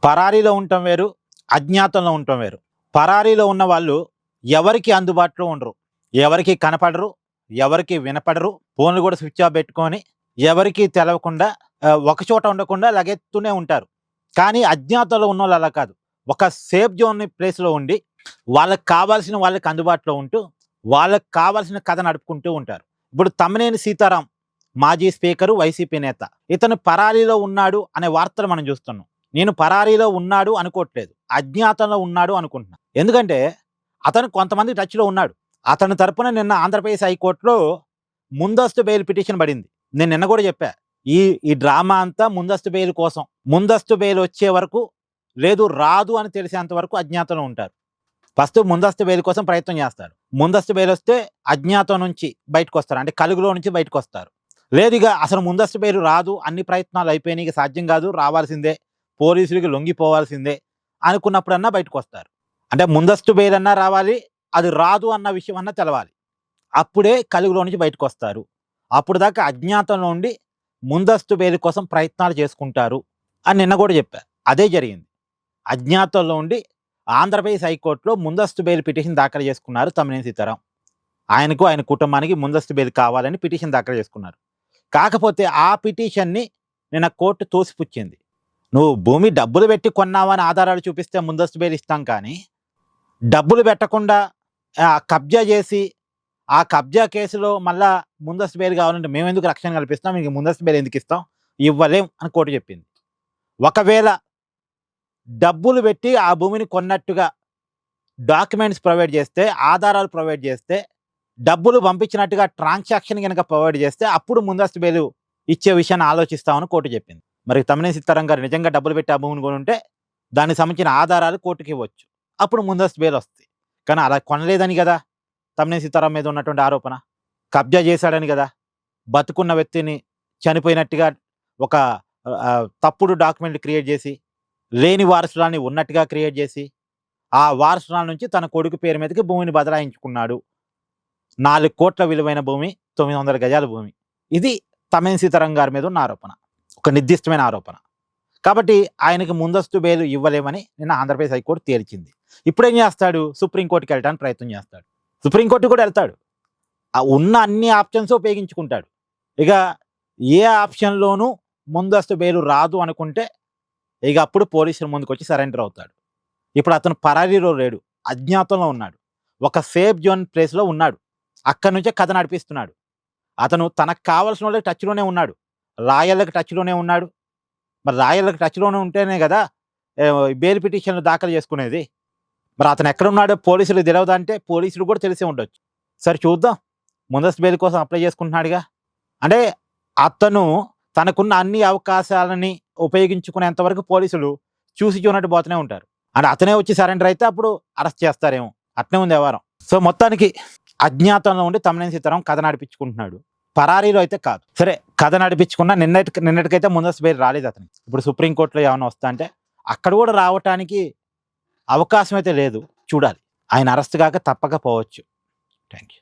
పరారీలో ఉండటం వేరు, అజ్ఞాతంలో ఉండటం వేరు. పరారీలో ఉన్న వాళ్ళు ఎవరికి అందుబాటులో ఉండరు, ఎవరికి కనపడరు, ఎవరికి వినపడరు. ఫోన్లు కూడా స్విచ్ ఆఫ్ పెట్టుకొని ఎవరికి తెలవకుండా ఒక చోట ఉండకుండా లగెత్తునే ఉంటారు. కానీ అజ్ఞాతంలో ఉన్నోళ్ళు అలా కాదు. ఒక సేఫ్ జోన్ ప్లేస్‌లో ఉండి వాళ్ళకి కావాల్సిన వాళ్ళకి అందుబాటులో ఉంటూ, వాళ్ళకి కావాల్సిన కథ నడుపుకుంటూ ఉంటారు. ఇప్పుడు తమ్మినేని సీతారాం మాజీ స్పీకరు, వైసీపీ నేత. ఇతను పరారీలో ఉన్నాడు అనే వార్తలు మనం చూస్తున్నాం. నేను పరారీలో ఉన్నాడు అనుకోవట్లేదు. అజ్ఞాతంలో ఉన్నాడు అనుకుంటున్నా. ఎందుకంటే అతను కొంతమంది టచ్‌లో ఉన్నాడు. అతని తరపున నిన్న ఆంధ్రప్రదేశ్ హైకోర్టులో ముందస్తు బెయిల్ పిటిషన్ పడింది. నేను నిన్న కూడా చెప్పా. ఈ ఈ డ్రామా అంతా ముందస్తు బెయిల్ కోసం. ముందస్తు బెయిల్ వచ్చే వరకు లేదు, రాదు అని తెలిసేంత వరకు అజ్ఞాతంలో ఉంటారు. ఫస్ట్ ముందస్తు బెయిల్ కోసం ప్రయత్నం చేస్తారు. ముందస్తు బెయిల్ వస్తే అజ్ఞాతం నుంచి బయటకొస్తారు. అంటే కలుగులో నుంచి బయటకొస్తారు. లేదు ఇక అసలు ముందస్తు బెయిల్ రాదు, అన్ని ప్రయత్నాలు అయిపోయినాయి, ఇక సాధ్యం కాదు, రావాల్సిందే, పోలీసులకి లొంగిపోవాల్సిందే అనుకున్నప్పుడన్నా బయటకొస్తారు. అంటే ముందస్తు బెయిల్ అన్నా రావాలి, అది రాదు అన్న విషయం అన్నా తెలవాలి. అప్పుడే కలుగులో నుంచి బయటకొస్తారు. అప్పుడు దాకా అజ్ఞాతంలో ఉండి ముందస్తు బెయిల్ కోసం ప్రయత్నాలు చేసుకుంటారు అని నిన్న కూడా చెప్పా. అదే జరిగింది. అజ్ఞాతంలో ఉండి ఆంధ్రప్రదేశ్ హైకోర్టులో ముందస్తు బెయిల్ పిటిషన్ దాఖలు చేసుకున్నారు తమ్మినేని సీతారాం. ఆయనకు, ఆయన కుటుంబానికి ముందస్తు బెయిల్ కావాలని పిటిషన్ దాఖలు చేసుకున్నారు. కాకపోతే ఆ పిటిషన్‌ని నిన్న కోర్టు తోసిపుచ్చింది. నువ్వు భూమి డబ్బులు పెట్టి కొన్నావని ఆధారాలు చూపిస్తే ముందస్తు బెయిల్ ఇస్తాం కానీ, డబ్బులు పెట్టకుండా కబ్జా చేసి, ఆ కబ్జా కేసులో మళ్ళా ముందస్తు బెయిల్ కావాలంటే మేమెందుకు రక్షణ కల్పిస్తాం, మీకు ముందస్తు బెయిల్ ఎందుకు ఇస్తాం, ఇవ్వలేం అని కోర్టు చెప్పింది. ఒకవేళ డబ్బులు పెట్టి ఆ భూమిని కొన్నట్టుగా డాక్యుమెంట్స్ ప్రొవైడ్ చేస్తే, ఆధారాలు ప్రొవైడ్ చేస్తే, డబ్బులు పంపించినట్టుగా ట్రాన్సాక్షన్ గనక ప్రొవైడ్ చేస్తే అప్పుడు ముందస్తు బెయిల్ ఇచ్చే విషయాన్ని ఆలోచిస్తామని కోర్టు చెప్పింది. మరి తమ్మినేని సీతారాం గారు నిజంగా డబ్బులు పెట్టి ఆ భూమిని కొనుంటే దానికి సంబంధించిన ఆధారాలు కోర్టుకి ఇవ్వచ్చు. అప్పుడు ముందస్తు బెయిల్ వస్తుంది. కానీ అలా కొనలేదని కదా తమ్మినేని సీతారాం మీద ఉన్నటువంటి ఆరోపణ. కబ్జా చేశాడని కదా, బతుకున్న వ్యక్తిని చనిపోయినట్టుగా ఒక తప్పుడు డాక్యుమెంట్లు క్రియేట్ చేసి, లేని వారసురాల్ని ఉన్నట్టుగా క్రియేట్ చేసి, ఆ వారసురాల నుంచి తన కొడుకు పేరు మీదకి భూమిని బదలాయించుకున్నాడు. 4 కోట్ల విలువైన భూమి, 900 గజాల భూమి. ఇది తమ్మినేని సీతారాం గారి మీద ఉన్న ఆరోపణ. ఒక నిర్దిష్టమైన ఆరోపణ. కాబట్టి ఆయనకి ముందస్తు బెయిల్ ఇవ్వలేమని నిన్న ఆంధ్రప్రదేశ్ హైకోర్టు తేల్చింది. ఇప్పుడేం చేస్తాడు? సుప్రీంకోర్టుకి వెళ్ళడానికి ప్రయత్నం చేస్తాడు. సుప్రీంకోర్టు కూడా వెళ్తాడు. ఉన్న అన్ని ఆప్షన్స్ ఉపయోగించుకుంటాడు. ఇక ఏ ఆప్షన్‌లోనూ ముందస్తు బెయిల్ రాదు అనుకుంటే ఇక అప్పుడు పోలీసుల ముందుకొచ్చి సరెండర్ అవుతాడు. ఇప్పుడు అతను పరారీలో లేడు, అజ్ఞాతంలో ఉన్నాడు. ఒక సేఫ్ జోన్ ప్లేస్‌లో ఉన్నాడు. అక్కడి నుంచే కథ నడిపిస్తున్నాడు. అతను తనకు కావాల్సిన వాళ్ళకి టచ్‌లోనే ఉన్నాడు. లాయర్‌లకి టచ్‌లోనే ఉన్నాడు. మరి లాయర్‌లకి టచ్‌లోనే ఉంటేనే కదా బెయిల్ పిటిషన్‌లు దాఖలు చేసుకునేది. మరి అతను ఎక్కడున్నాడో పోలీసులకు తెలవదా అంటే పోలీసులకు కూడా తెలిసే ఉండొచ్చు. సరే చూద్దాం. ముందస్తు బెయిల్ కోసం అప్లై చేసుకుంటున్నాడుగా. అంటే అతను తనకున్న అన్ని అవకాశాలని ఉపయోగించుకునేంత వరకు పోలీసులు చూసి చూడనట్టు పోతూనే ఉంటారు. అంటే అతనే వచ్చి సరెండర్ అయితే అప్పుడు అరెస్ట్ చేస్తారేమో. అట్నే ఉంది వ్యవహారం. సో మొత్తానికి అజ్ఞాతంలో ఉండి తమ్మినేని సీతారాం కథ నడిపించుకుంటున్నాడు. పరారీలో అయితే కాదు. సరే కథ నడిపించుకున్నా నిన్నటికైతే ముందస్తు బెయిల్ రాలేదు అతనికి. ఇప్పుడు సుప్రీంకోర్టులో ఏమైనా వస్తా అంటే అక్కడ కూడా రావటానికి అవకాశం అయితే లేదు. చూడాలి. ఆయన అరెస్ట్ కాక తప్పకపోవచ్చు. Thank you.